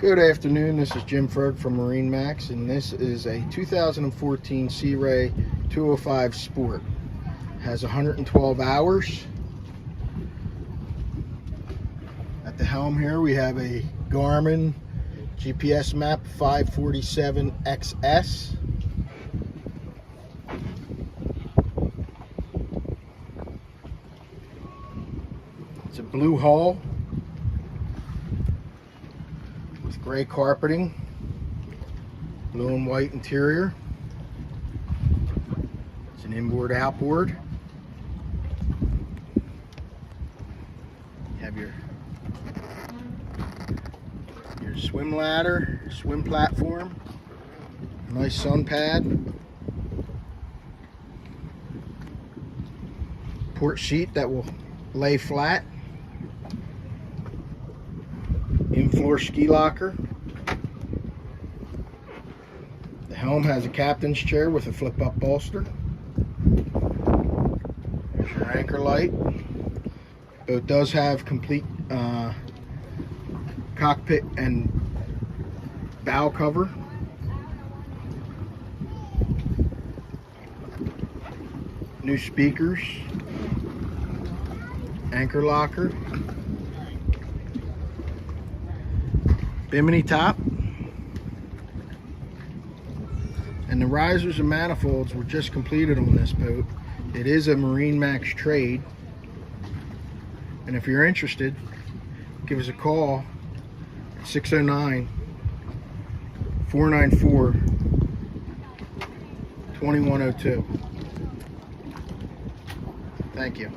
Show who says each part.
Speaker 1: Good afternoon, this is Jim Ferg from MarineMax, and this is a 2014 Sea Ray 205 Sport. It has 112 hours. At the helm here we have a Garmin GPS map 547XS. It's a blue hull with gray carpeting, blue and white interior. It's an inboard outboard. You have your swim ladder, swim platform, nice sun pad, port sheet that will lay flat, in-floor ski locker. The helm has a captain's chair with a flip-up bolster. There's your anchor light. It does have complete cockpit and bow cover. New speakers, anchor locker, bimini top, and the risers and manifolds were just completed on this boat. It is a MarineMax trade, and if you're interested, give us a call at 609-494-2102. Thank you.